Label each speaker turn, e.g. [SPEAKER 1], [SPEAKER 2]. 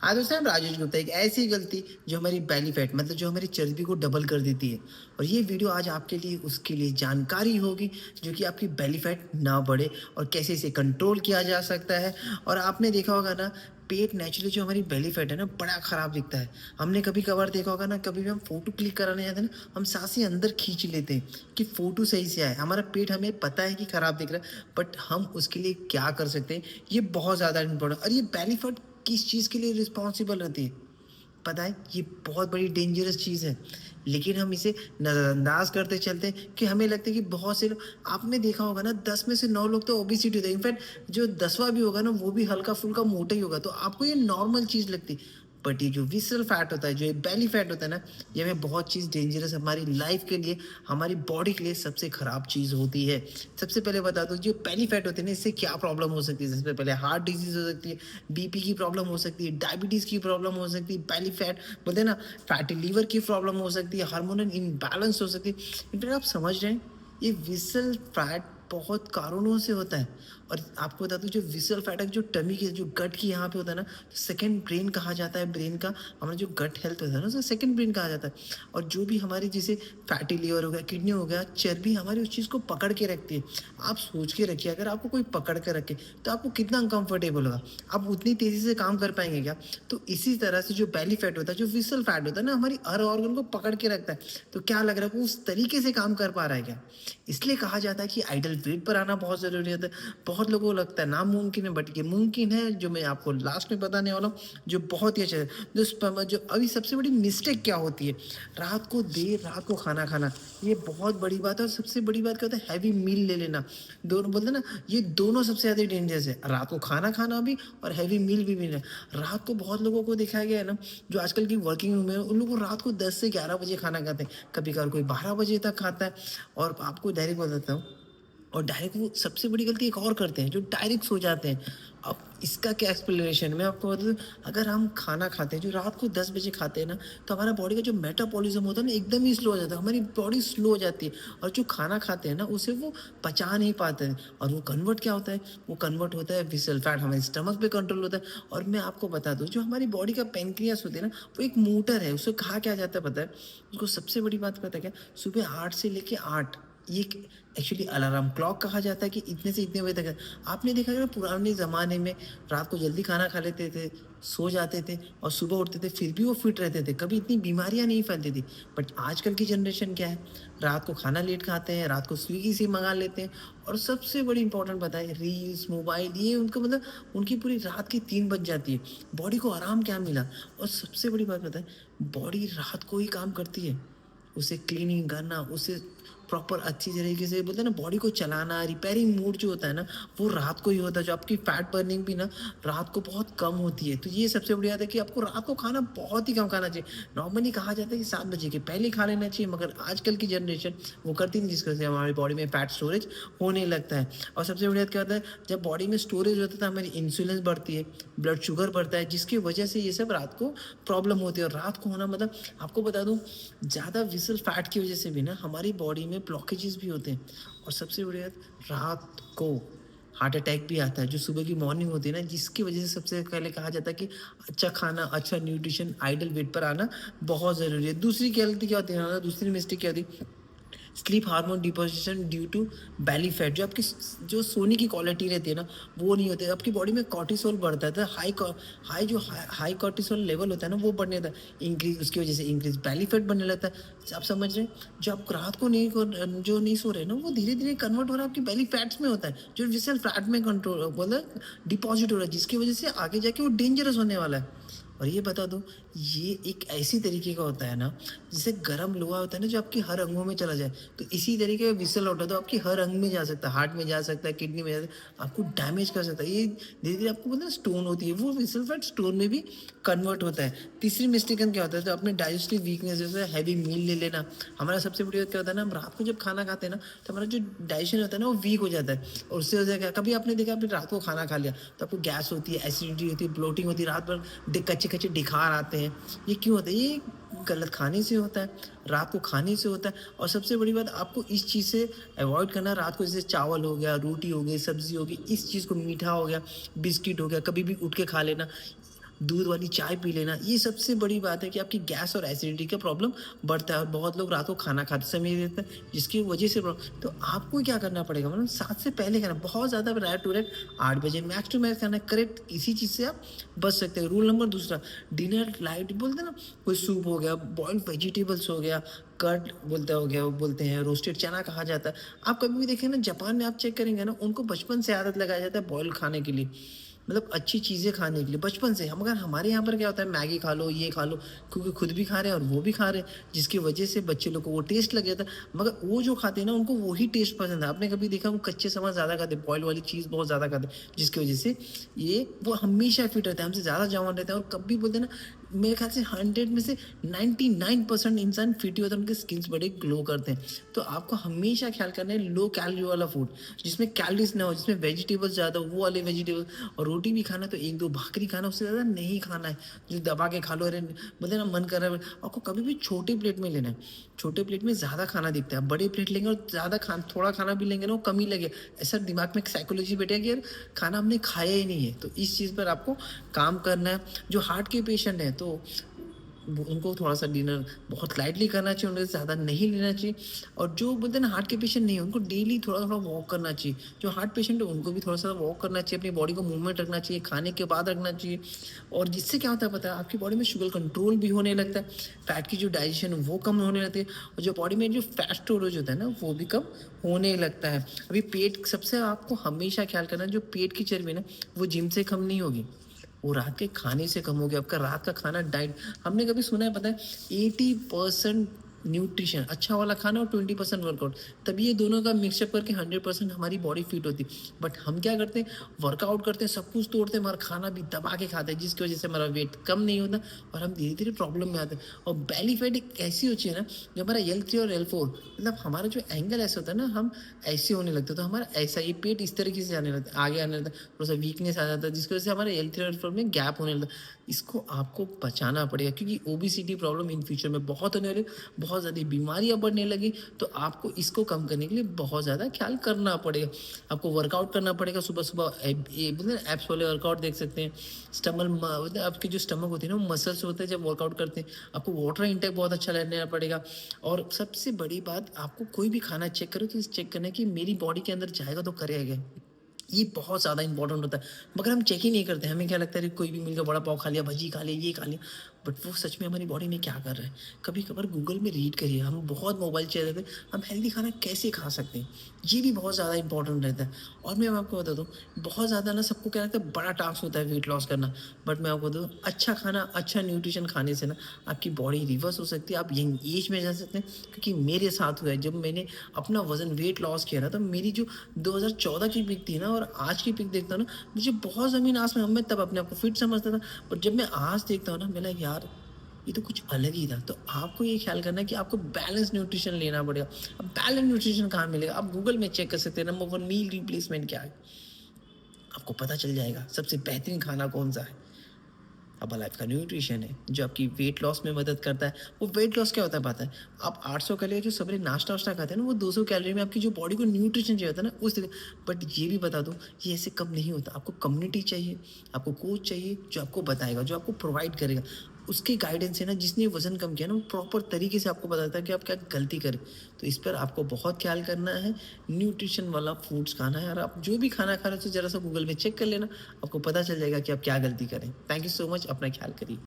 [SPEAKER 1] हाँ दोस्तों, राजेश गुप्ता। एक ऐसी गलती जो हमारी बेली फैट मतलब जो हमारी चर्बी को डबल कर देती है। और ये वीडियो आज आपके लिए उसके लिए जानकारी होगी जो कि आपकी बेली फैट ना बढ़े और कैसे इसे कंट्रोल किया जा सकता है। और आपने देखा होगा ना, पेट नेचुरली जो हमारी बेली फैट है ना, बड़ा खराब दिखता है। हमने कभी कभार देखा होगा ना, कभी भी हम फोटो क्लिक कराने जाते हैं ना, हम सांसें अंदर खींच लेते हैं कि फोटो सही से आए। हमारा पेट हमें पता है कि खराब दिख रहा है, बट हम उसके लिए क्या कर सकते हैं, ये बहुत ज़्यादा इंपॉर्टेंट। और ये बेली फैट किस चीज़ के लिए रिस्पॉन्सिबल रहती है पता है? ये बहुत बड़ी डेंजरस चीज़ है, लेकिन हम इसे नज़रअंदाज करते चलते हैं कि हमें लगता है कि बहुत से लोग, आपने देखा होगा ना, 10 में से 9 लोग तो ओबेसिटी होते हैं। इनफैक्ट जो 10वां भी होगा ना, वो भी हल्का-फुल्का मोटा ही होगा, तो आपको ये नॉर्मल चीज़ लगती है। बट ये जो विसरल फैट होता है, जो ये बेली फैट होता है ना, ये हमें बहुत चीज़ डेंजरस, हमारी लाइफ के लिए, हमारी बॉडी के लिए सबसे खराब चीज़ होती है। सबसे पहले बता दूँ, जो बेली फैट होती है ना, इससे क्या प्रॉब्लम हो सकती है। सबसे पहले हार्ट डिजीज़ हो सकती है, बीपी की प्रॉब्लम हो सकती है, डायबिटीज़ की प्रॉब्लम हो सकती है, बेली फैट बोलते हैं ना, फैटी लीवर की प्रॉब्लम हो सकती है, हार्मोनल इम्बैलेंस हो सकती है। इनफैक्ट आप समझ रहे हैं, ये विसरल फैट बहुत कारणों से होता है। और आपको बता दूं, जो विसरल फैट है, जो टमी की, जो गट की यहाँ पे होता है ना, सेकंड ब्रेन कहा जाता है। ब्रेन का हमारा जो गट हेल्थ होता है ना, उसे सेकंड ब्रेन कहा जाता है। और जो भी हमारी जैसे फैटी लीवर हो गया, किडनी हो गया, चर्बी हमारी उस चीज़ को पकड़ के रखती है। आप सोच के रखिए, अगर आपको कोई पकड़ के रखे तो आपको कितना अनकंफर्टेबल होगा, आप उतनी तेज़ी से काम कर पाएंगे क्या? तो इसी तरह से जो बेली फैट होता है, जो विसरल फैट होता है ना, हमारी हर ऑर्गन को पकड़ के रखता है। तो क्या लग रहा है, वो उस तरीके से काम कर पा रहा है क्या? इसलिए कहा जाता है कि आइडल वेट पर आना बहुत ज़रूरी होता है। बहुत लोगों को लगता है नामुमकिन है, बट ये मुमकिन है, जो मैं आपको लास्ट में बताने वाला हूँ, जो बहुत ही अच्छा है। जो अभी सबसे बड़ी मिस्टेक क्या होती है, रात को देर रात को खाना खाना, ये बहुत बड़ी बात है। और सबसे बड़ी बात क्या होता है, हैवी मील ले लेना। दोनों बोलते हैं ना, ये दोनों सबसे ज़्यादा डेंजरस है, रात को खाना खाना भी और हैवी मील भी लेना। रात को बहुत लोगों को दिखाया गया है ना, जो आजकल की वर्किंग वूमेन है, उन लोगों को रात को 10 से 11 बजे खाना खाते हैं, कभी कभार कोई 12 बजे तक खाता है। और आपको डायरेक्ट बताता हूँ, और डायरेक्ट वो सबसे बड़ी गलती एक और करते हैं, जो डायरेक्ट सो जाते हैं। अब इसका क्या एक्सप्लेनेशन मैं आपको बता दूं, अगर हम खाना खाते हैं जो रात को 10 बजे खाते हैं ना, तो हमारा बॉडी का जो मेटाबॉलिज्म होता है ना, एकदम ही स्लो हो जाता है। हमारी बॉडी स्लो हो जाती है, और जो खाना खाते हैं ना, उसे वो पचा नहीं पाते हैं। और वो कन्वर्ट क्या होता है, वो कन्वर्ट होता है विसल फैट, हमारे स्टमक पे कंट्रोल होता है। और मैं आपको बता दूं, जो हमारी बॉडी का पेनक्रियास होती है ना, वो एक मोटर है। उसे कहा क्या जाता है पता है? उसको सबसे बड़ी बात पता है क्या? सुबह 8 से लेके 8, ये एक्चुअली अलार्म क्लॉक कहा जाता है कि इतने से इतने बजे तक है। आपने देखा है ना, पुराने ज़माने में रात को जल्दी खाना खा लेते थे, सो जाते थे, और सुबह उठते थे, फिर भी वो फिट रहते थे, कभी इतनी बीमारियां नहीं फैलती थी। बट आजकल की जनरेशन क्या है, रात को खाना लेट खाते हैं, रात को स्विगी से मंगा लेते हैं। और सबसे बड़ी इंपॉर्टेंट बताए, रील्स, मोबाइल, ये उनको मतलब उनकी पूरी रात की 3 बज जाती है। बॉडी को आराम क्या मिला? और सबसे बड़ी बात बताए, बॉडी रात को ही काम करती है। उसे क्लीनिंग करना, उसे प्रॉपर अच्छी तरीके से बोलते हैं ना, बॉडी को चलाना, रिपेयरिंग मूड जो होता है ना, वो रात को ही होता है। जो आपकी फैट बर्निंग भी ना, रात को बहुत कम होती है। तो ये सबसे बड़ी बात है कि आपको रात को खाना बहुत ही कम खाना चाहिए। नॉर्मली कहा जाता है कि 7 बजे के पहले खा लेना चाहिए, मगर आजकल की जनरेशन वो करती नहीं, जिसकी वजह से हमारी बॉडी में फैट स्टोरेज होने लगता है। और सबसे बड़ी बात क्या होता है, जब बॉडी में स्टोरेज होता है तो हमारी इंसुलिन बढ़ती है, ब्लड शुगर बढ़ता है, जिसकी वजह से ये सब रात को प्रॉब्लम होती है। और रात को होना मतलब, आपको बता दूं, ज़्यादा विसल फैट की वजह से भी ना हमारी बॉडी में ब्लॉकेजेस भी होते हैं। और सबसे बड़ी बात, रात को हार्ट अटैक भी आता है, जो सुबह की मॉर्निंग होती है ना, जिसकी वजह से सबसे पहले कहा जाता है कि अच्छा खाना, अच्छा न्यूट्रिशन, आइडल वेट पर आना बहुत ज़रूरी है। दूसरी गलती क्या होती है ना, दूसरी मिस्टेक क्या होती है, sleep hormone deposition due to belly fat. जो आपकी जो सोने की क्वालिटी रहती है ना, वो नहीं होती है। आपकी बॉडी में कॉर्टिसोल बढ़ता है, तो हाई कॉर्टिसोल लेवल होता है ना, वो बढ़ने लगता है, इंक्रीज, उसकी वजह से इंक्रीज बेली फैट बनने लगता है। आप समझ रहे हैं, जो आप रात को जो नहीं सो रहे ना, वो धीरे धीरे कन्वर्ट हो रहा है आपकी बेली फैट्स में होता है, जो विशल फैट में कंट्रोल बोला डिपॉजिट हो रहा है, जिसकी वजह से आगे जाके वो डेंजरस होने वाला है। और ये बता दो, ये एक ऐसी तरीके का होता है ना, जैसे गरम लोहा होता है ना, जो आपकी हर अंगों में चला जाए, तो इसी तरीके का विसल होता है, तो आपकी हर अंग में जा सकता है, हार्ट में जा सकता है, किडनी में जा सकता है, आपको डैमेज कर सकता है। ये धीरे धीरे आपको मतलब स्टोन होती है, वो विसल फैट स्टोन में भी कन्वर्ट होता है। तीसरी मिस्टेक क्या होता है, तो अपने डाइजेस्टिव वीकनेस, जैसे हैवी मील ले लेना। हमारा सबसे बड़ी बात क्या होता है ना, हम रात को जब खाना खाते हैं ना, तो हमारा जो डाइजेशन होता है ना, वो वीक हो जाता है। और उससे हो जाएगा, कभी आपने देखा, आपने रात को खाना खा लिया तो आपको गैस होती है, एसिडिटी होती है, ब्लोटिंग होती है, रात भर कच्चे कच्चे डिखार आते हैं। ये क्यों होता है? ये गलत खाने से होता है, रात को खाने से होता है। और सबसे बड़ी बात, आपको इस चीज़ से अवॉइड करना है। रात को जैसे चावल हो गया, रोटी हो गई, सब्जी हो गई, इस चीज़ को, मीठा हो गया, बिस्किट हो गया, कभी भी उठ के खा लेना। दूध वाली चाय पी लेना, ये सबसे बड़ी बात है कि आपकी गैस और एसिडिटी का प्रॉब्लम बढ़ता है और बहुत लोग रात को खाना खाते समय देते हैं, जिसकी वजह से तो आपको क्या करना पड़ेगा मतलब 7 से पहले खाना, बहुत ज़्यादा रैट टू रैट 8 बजे मैक्स टू मैक्स खाना है, करेक्ट इसी चीज़ से आप बच सकते हैं। रूल नंबर दूसरा, डिनर लाइट बोलते हैं ना, कोई सूप हो गया, बॉइल्ड वेजिटेबल्स हो गया, कर्ड बोलते हो गया, वो बोलते हैं रोस्टेड चना कहा जाता है। आप कभी भी देखें ना, जापान में आप चेक करेंगे ना, उनको बचपन से आदत लगाया जाता है बॉयल खाने के लिए, मतलब अच्छी चीज़ें खाने के लिए बचपन से। हम अगर हमारे यहाँ पर क्या होता है, मैगी खा लो, ये खा लो, क्योंकि खुद भी खा रहे हैं और वो भी खा रहे हैं, जिसकी वजह से बच्चे लोग को वो टेस्ट लग जाता है। मगर वो जो खाते हैं ना, उनको वही टेस्ट पसंद है। आपने कभी देखा, वो कच्चे सामान ज़्यादा खाते हैं, बॉयल वाली चीज़ बहुत ज़्यादा खाते हैं, जिसकी वजह से ये वो हमेशा फिट रहते हैं, हमसे ज़्यादा जवान रहते हैं। और कभी बोलते हैं ना, मेरे ख्याल से 100 में से 99% इंसान फिट ही होता है, उनके स्किन्स बड़े ग्लो करते हैं। तो आपको हमेशा ख्याल करना है लो कैलोरी वाला फूड, जिसमें कैलोरीज ना हो, जिसमें वेजिटेबल्स ज़्यादा हो, वो वाले वेजिटेबल। और रोटी भी खाना तो 1-2 भाकरी खाना, उससे ज़्यादा नहीं खाना है। जो दबा के खा लो, अरे बोलते हैं ना मन कर रहा है, आपको कभी भी छोटे प्लेट में लेना है। छोटे प्लेट में ज़्यादा खाना दिखता है, बड़े प्लेट लेंगे और ज़्यादा थोड़ा खाना भी लेंगे ना, वो कम ही लगे। ऐसा दिमाग में एक साइकोलॉजी बैठेगा कि यार खाना हमने खाया ही नहीं है। तो इस चीज़ पर आपको काम करना है। जो हार्ट के पेशेंट हैं, तो वो उनको थोड़ा-सा डिनर बहुत लाइटली करना चाहिए, उन्हें ज़्यादा नहीं लेना चाहिए। और जो बोलते हैं ना हार्ट के पेशेंट नहीं है, उनको डेली थोड़ा-थोड़ा वॉक करना चाहिए। जो हार्ट पेशेंट है, उनको भी थोड़ा-सा वॉक करना चाहिए, अपनी बॉडी को मूवमेंट रखना चाहिए, खाने के बाद रखना चाहिए। और जिससे क्या होता है पता है, आपकी बॉडी में शुगर कंट्रोल भी होने लगता है, फैट की जो डाइजेशन है वो कम होने लगती है, और जो बॉडी में जो फैट स्टोरेज होता है ना, वो भी कम होने लगता है। अभी पेट सबसे आपको हमेशा ख्याल करना है, जो पेट की चर्बी है ना, वो जिम से कम नहीं होगी, वो रात के खाने से कम हो गया। आपका रात का खाना डाइट, हमने कभी सुना है पता है, 80% न्यूट्रिशन अच्छा वाला खाना और 20% वर्कआउट, तभी ये दोनों का मिक्सअप करके 100% हमारी बॉडी फिट होती है। बट हम क्या करते हैं, वर्कआउट करते हैं, सब कुछ तोड़ते हैं, मगर खाना भी दबा के खाते हैं, जिसकी वजह से हमारा वेट कम नहीं होता और हम धीरे धीरे प्रॉब्लम में आते हैं। और बेली फैट एक ऐसी होती है ना, जो हमारा L3 और L4, मतलब हमारा जो एंगल ऐसा होता है ना, हम ऐसे होने लगते हैं, तो हमारा ऐसा ये पेट इस तरीके से जाने लगता है, आगे आने लगता है, थोड़ा सा वीकनेस आ जाता है, जिसकी वजह से हमारे L3 और L4 में गैप होने लगता है। इसको आपको बचाना पड़ेगा, क्योंकि ओबेसिटी प्रॉब्लम इन फ्यूचर में बहुत होने वाली है, बहुत ज़्यादा बीमारियाँ बढ़ने लगी। तो आपको इसको कम करने के लिए बहुत ज़्यादा ख्याल करना पड़ेगा। आपको वर्कआउट करना पड़ेगा सुबह-सुबह, ये बोलते हैं एब्स वाले वर्कआउट देख सकते हैं। मतलब आपकी जो स्टमक होती है ना, वो मसल्स होते हैं जब वर्कआउट करते हैं। आपको वाटर इंटेक बहुत अच्छा लेना पड़ेगा। और सबसे बड़ी बात, आपको कोई भी खाना चेक करो तो चेक करना है कि मेरी बॉडी के अंदर जाएगा तो करेगा क्या? ये बहुत ज़्यादा इंपॉर्टेंट होता है, मगर हम चेक ही नहीं करते। हमें क्या लगता है कि कोई भी मिल गया, वड़ा पाव खा लिया, भजी खा लिया, ये खा लिया, बट वो सच में हमारी बॉडी में क्या कर रहा है? कभी-कभार गूगल में रीड करिए, हम बहुत मोबाइल चला रहे थे, हम हेल्दी खाना कैसे खा सकते हैं? ये भी बहुत ज़्यादा इंपॉर्टेंट रहता है। और मैं आपको बता दूँ, बहुत ज़्यादा ना सबको क्या लगता है बड़ा टास्क होता है वेट लॉस करना, बट मैं आपको बताऊँ, अच्छा खाना, अच्छा न्यूट्रिशन खाने से ना आपकी बॉडी रिवर्स हो सकती है, आप यंग एज में जा सकते हैं। क्योंकि मेरे साथ हुआ है, जब मैंने अपना वज़न वेट लॉस किया ना, तो मेरी जो 2014 की पिक थी ना और आज की पिक देखता हूँ ना, मुझे बहुत ज़मीन आसमान, मैं तब अपने आप को फिट समझता था, बट जब मैं आज देखता हूँ ना, मैं लगा यार ये तो कुछ अलग ही था। तो आपको ये ख्याल करना है कि आपको बैलेंस न्यूट्रिशन लेना पड़ेगा। अब बैलेंस न्यूट्रिशन कहाँ मिलेगा? आप गूगल में चेक कर सकते हैं, नंबर 1 मील रिप्लेसमेंट क्या है? आपको पता चल जाएगा सबसे बेहतरीन खाना कौन-सा है। हर्बलाइफ का न्यूट्रिशन है, जो आपकी वेट लॉस में मदद करता है। वो वेट लॉस क्या होता है पता है? आप 800 कैलोरी जो सवेरे नाश्ता-वाश्ता खाते हैं ना, वो 200 कैलोरी में आपकी जो बॉडी को न्यूट्रिशन चाहिए होता है ना, उस तरह। बट ये भी बता दूँ, ये ऐसे कम नहीं होता। आपको कम्युनिटी चाहिए, आपको कोच चाहिए, जो आपको बताएगा, जो आपको प्रोवाइड करेगा। उसके गाइडेंस से ना, जिसने वज़न कम किया ना, वो प्रॉपर तरीके से आपको बताता है कि आप क्या गलती करें। तो इस पर आपको बहुत ख़्याल करना है, न्यूट्रिशन वाला फूड्स खाना है, और आप जो भी खाना खा रहे हो, तो ज़रा-सा गूगल में चेक कर लेना, आपको पता चल जाएगा कि आप क्या गलती करें। थैंक यू सो मच, अपना ख्याल करिए।